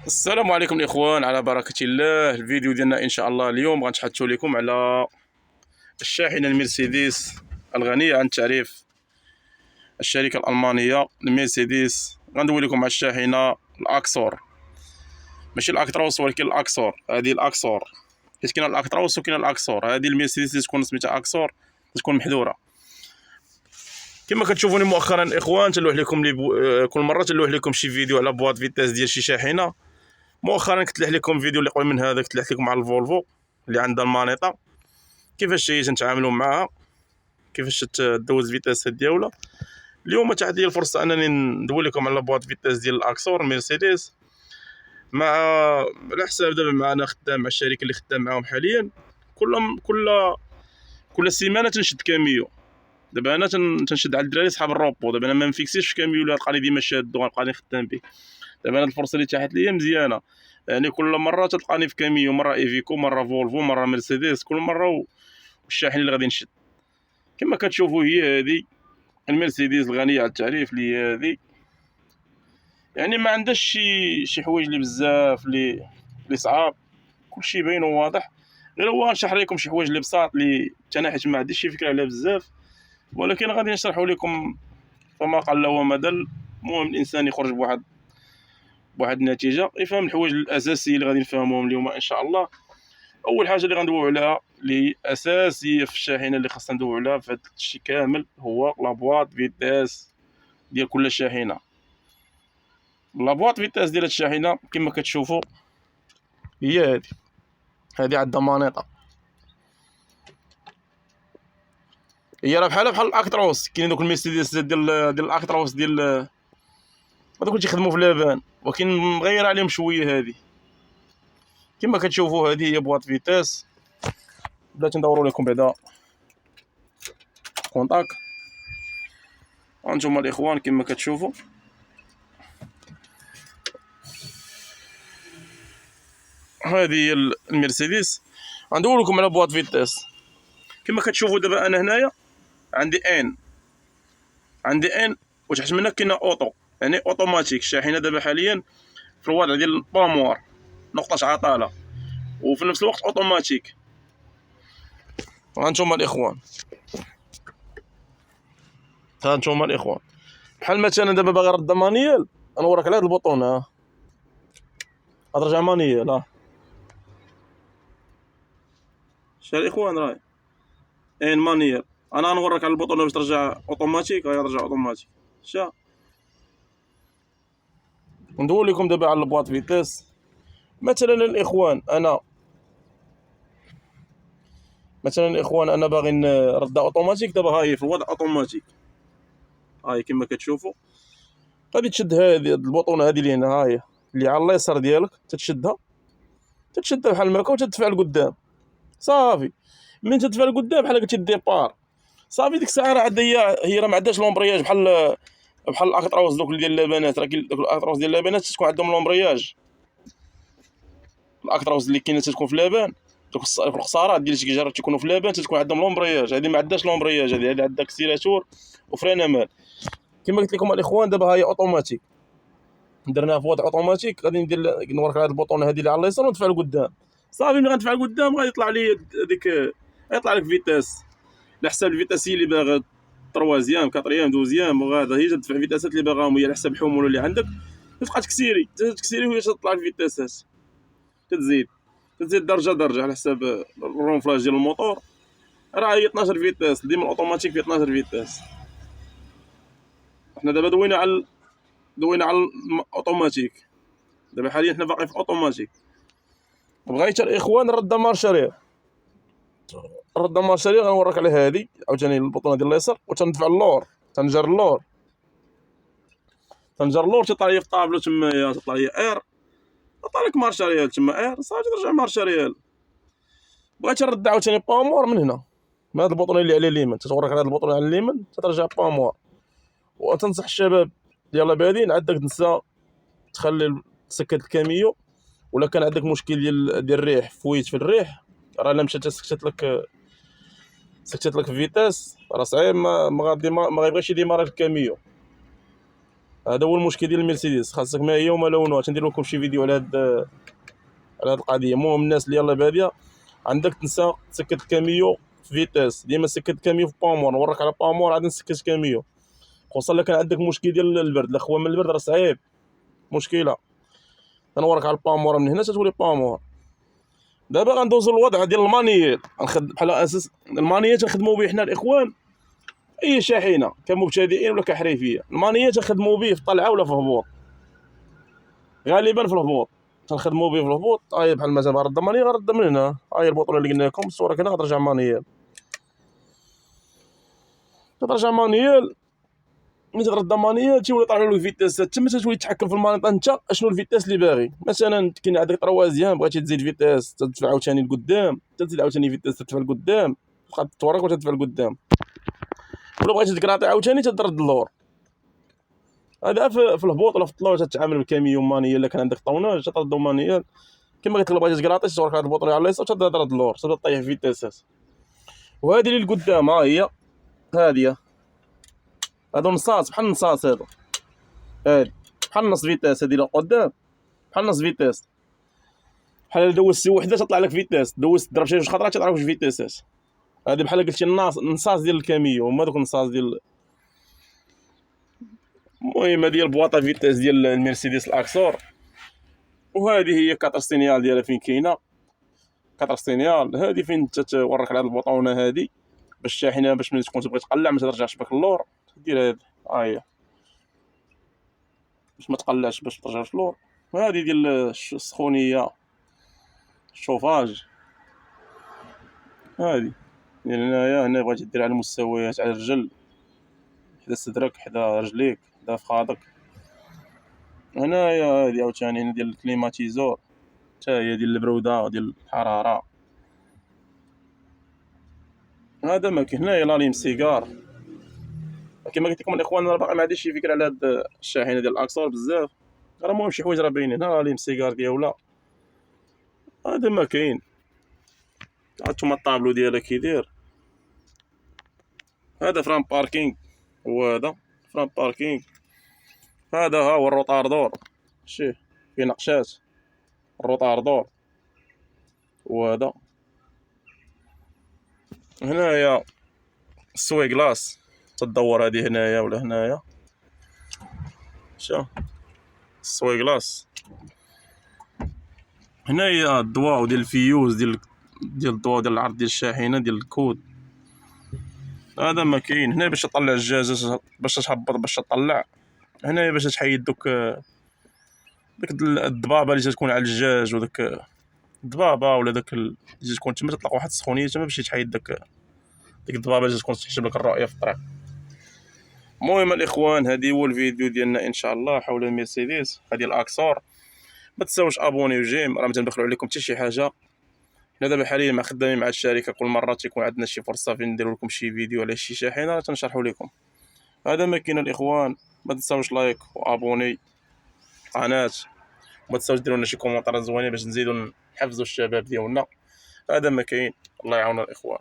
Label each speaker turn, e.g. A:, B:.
A: السلام عليكم الاخوان، على بركه الله. الفيديو ديالنا ان شاء الله اليوم غنتحدثوا لكم على الشاحنه المرسيدس الغنيه عن التعريف، الشركه الالمانيه المرسيدس. غندوي لكم على الشاحنه الاكسور، ماشي الاكتروس ولكن الاكسور. هذه الاكسور حيت كاين الاكتروس وكاين الاكسور. هذه المرسيدس اللي تكون سميتها اكسور تكون محذوره. كما كتشوفوني مؤخرا الاخوان تنلوح لكم كل مره تنلوح لكم شي فيديو على بواط فيتاس ديال شي شاحنه. مؤخرا كنت لح لكم فيديو اللي قبل من هذا، كنت لح لكم على الفولفو اللي عندها المانيطه، كيفاش هي تنتعاملوا معها، كيفاش تدوز فيتاس ديالها. اليوم تحت لي الفرصه انني ندوي لكم على بواط فيتاس ديال الاكسور مرسيدس، مع على حساب دابا معنا خدام مع الشركه اللي خدام معاهم حاليا. كل سيمانه تنشد كاميو. دابا انا تنشد على الدراري صحاب الروبو. دابا انا ما مفيكسيش في كاميو اللي غتلقاني ديما شاد وغنبقى خدام به. دابا انا الفرصه اللي تاحت ليا مزيانه، يعني كل مره تلقاني في كاميو، مره ايفيكو، مره فولفو، مره مرسيدس، كل مره والشاحن اللي غادي نشد. كما كتشوفوا هي هذه المرسيدس الغنيه على التعريف، اللي هي هذه. يعني ما عندهاش شي حوايج اللي بزاف اللي صعاب، كلشي باين وواضح. غير هو نشرح لكم شي حوايج اللي بساط اللي انا حيت ما عنديش شي فكره عليها بزاف، ولكن غادي نشرحوا لكم فما قل وما دل. المهم الانسان يخرج بواحد النتيجه، يفهم الحوايج الاساسيه اللي غادي نفهموهم اليوم ان شاء الله. اول حاجه اللي غندويو عليها اللي اساسيه في الشاحنه اللي خاصنا ندويو عليها في هذا الشيء كامل، هو لابواط فيتاس ديال كل شاحنه. لابواط فيتاس ديال الشاحنه كما كتشوفوا هي هذه عندها مانيطه. هي راه بحال الاكتروس. كاين دوك المرسيدس ديال الاكتروس ديال هذوك اللي تيخدموا في لابان، ولكن مغير عليهم شويه. هذه كما كتشوفوا هذه هي بواط فيتاس. بلاتي ندوروا لكم بعدا كونطاك. هانتوما الاخوان كما كتشوفوا هذه هي المرسيدس. غندوي لكم على بواط فيتاس. كما كتشوفوا دابا انا هنايا عندي ان وتحت منها كاينه اوطو، يعني اوتوماتيك. الشاحنه دابا حاليا في الوضع ديال الباموار، نقطه عطاله، وفي نفس الوقت اوتوماتيك. هانتوما الاخوان بحال مثلا دابا باغي رد مانيال، نوريك على هاد البوطون. غترجع مانيال. شتي الاخوان راهي ان مانيال. انا غنوريك على البوطون باش ترجع اوتوماتيك. غترجع اوتوماتيك. شا ندوي لكم دابا على البواط فيتاس. مثلا الاخوان انا باغي نرد اوتوماتيك. دابا هاي في الوضع اوتوماتيك. هاي كما كتشوفوا غادي تشد هذه البوطونه هذه اللي هنا، هاي اللي على اليسار ديالك، تتشدها بحال هكا وتدفع لقدام. صافي من تدفع لقدام بحال هكا تيديبار. صافي ديك الساعه راه عندها هي راه ما عندهاش لومبرياج بحال الاكتروس دوك ديال اللبانات. راه دوك الاكتروس ديال اللبانات تكون عندهم لومبرياج. الاكتروس اللي كاينه تكون في لابان، دوك الخسارات ديال التجارات تيكونوا في لابان تكون عندهم لومبرياج. هذه ما عندهاش لومبرياج. هذه عندها اكسيلاتور وفرين امان. كما قلت لكم الاخوان دابا هي اوتوماتيك، درناها في وضع اوتوماتيك. غادي نوريك على هذه البوطونه هذه اللي على اليسار وندفع لقدام. صافي ملي غندفع لقدام غادي يطلع لي هذيك، يطلع لك فيتاس على حساب الفيتاس اللي باغا، تروازيام، كاتريام، دوزيام، وغادا هي تدفع الفيتاسات اللي باغاهم هي على حساب الحموله اللي عندك. تبقى تكسيري وهي تطلع الفيتاسات. تزيد درجه على حساب الرونفلاج ديال الموطور. راه هي 12 فيتاس ديما الاوتوماتيك في 12 فيتاس. حنا دابا دوينا على الاوتوماتيك. دابا حاليا حنا باقي في الاوتوماتيك. بغيت الاخوان رد مارشارير. غنوريك على هذه عاوتاني البطونه ديال اليسار، وتندفع اللور، تنجر اللور تيطلع لي في طابلو تمايا، تطلع لي اير، تطلع لك مارشاريال تما اير. صافي ترجع مارشاريال. بغيت نرد عاوتاني بامور من هنا، من هاد البطونه اللي على اليمين. تتورك على هاد البطونه على اليمين تترجع بامور. وتنصح الشباب يلاه بادين عندك تنسى تخلي تسكت الكاميو، ولا كان عندك مشكل ديال الريح، فويت في الريح، راه الا مشات سكتت لك في فيتاس، راه صعيب ما غيبغيش يديماري الكاميو. هذا هو المشكل ديال المرسيدس، خاصك ما هي وما لونها. تندير لكم شي فيديو على هاد القضيه. المهم الناس اللي يلاه باديه، عندك تنسى تسكت كاميو في فيتاس، ديما سكت كاميو في بامور. نوريك على بامور عاد نسكت كاميو، خصوصا الا كان عندك مشكل ديال البرد. الاخوان من البرد راه صعيب مشكله. نوريك على البامور من هنا تتولي بامور. دابا غندوزو للوضع ديال المانييل. بحال اساس المانييل تنخدمو به حنا الاخوان اي شاحنه كمبتدئين ولا كحريفيه. المانييل تنخدمو به في الطلعه ولا في الهبوط، غالبا في الهبوط تنخدمو به في الهبوط. بحال مثلا رد مانييل غنرد من هنا. البوطونه اللي قلنا لكم الصوره كده غترجع مانييل. كترجع مانييل، ملي ترد مانييل تيولي طالع له الفيتاس. تما تولي تحكم في المانيطه انت شنو الفيتاس اللي باغي. مثلا كاين عندك طروازيام بغيتي تزيد فيتاس تدفع عاوتاني لقدام، تزيد عاوتاني فيتاس تدفع لقدام، تبقى توريك وتدفع لقدام. ولا بغيتي تكراطي عاوتاني ترد اللور. هذا في الهبوط ولا في الطلوع تتعامل بالكاميون مانييل. الا كان عندك طوناج ترد مانييل. كما قلت لك بغيتي تكراطي توريك هاد البوطونه على اليسار ترد اللور، تبدا طيح فيتاسات. وهذه اللي لقدام هي هاديه. هادو نصاص بحال النصاص هادو. هادي بحال نص فيتاس. هادي لقدام بحال نص فيتاس. بحال الا دوزتي وحده تطلع لك فيتاس، دوزت ضرب شي جوج خطرات تطلع لك جوج فيتاسات. هادي بحال قلتي النصاص ديال الكاميو، هما دوك النصاص ديال. المهم هادي هي البواطه فيتاس ديال المرسيدس الاكسور. وهذه هي كاتر سينيال ديالها فين كاينه. كاتر سينيال هادي فين تتورك على هاد البوطونه هادي باش الشاحنه باش ملي تكون تبغي تقلع ما ترجعش بك اللور دير هادي. هي باش ما تقلعش باش ما ترجعش اللور. وهادي ديال السخونيه الشوفاج. هادي ديال هنا بغيتي دير على المستويات على الرجل، حدا صدرك حدا رجليك حدا فخادك. هنايا هادي عاوتاني هنا ديال الكليماتيزور، حتى هي ديال البروده ديال الحراره. هذا ما كاين. هنايا لاليم سيجار. كما قلت لكم الاخوان راه باقي ما عنديش شي فكره على هاد الشاحنه ديال الاكسور بزاف. راه المهم شي حوايج راه باينين. هنا لاليم سيجار ديالها. هذا ما كاين. هانتوما الطابلو ديالها كي داير. هذا فرام باركينغ، وهذا فرام باركينغ. هذا ها هو الروطاردور، شتيه فيه نقشات الروطاردور. وهذا هنايا السوي كلاص تدور هادي هنايا ولا هنايا. شوف السوي كلاص. هنايا الضواو ديال الفيوز ديال الضواو ديال العرض ديال الشاحنه ديال الكود. هذا ما كاين. هنا باش تطلع الجاجه باش تهبط باش تطلع. هنايا باش تحيد ديك الضبابه اللي تكون على الجاج، وداك الضبابه ولا داك اللي تكون تما تطلق واحد السخونيه تما باش تحيد ديك الضبابه اللي تكون تحجب لك الرؤيه في الطريق. المهم الاخوان هذه هو الفيديو ديالنا ان شاء الله حول المرسيدس هذه الاكسور. ما تنساوش ابوني وجيم، راه ما تنبخلوا عليكم حتى شي حاجه. حنا دابا حاليا مع خدامين مع الشركه، كل مره تيكون عندنا شي فرصه فين نديروا لكم شي فيديو على شي شاحنه تنشرحوا لكم. هذا ما كاين الاخوان. ما تنساوش لايك وابوني القناه، وما تنساوش ديروا لنا شي كومونتير زوينين باش نزيدوا نحفزوا الشباب ديالنا. هذا ما كاين. الله يعاون الاخوان.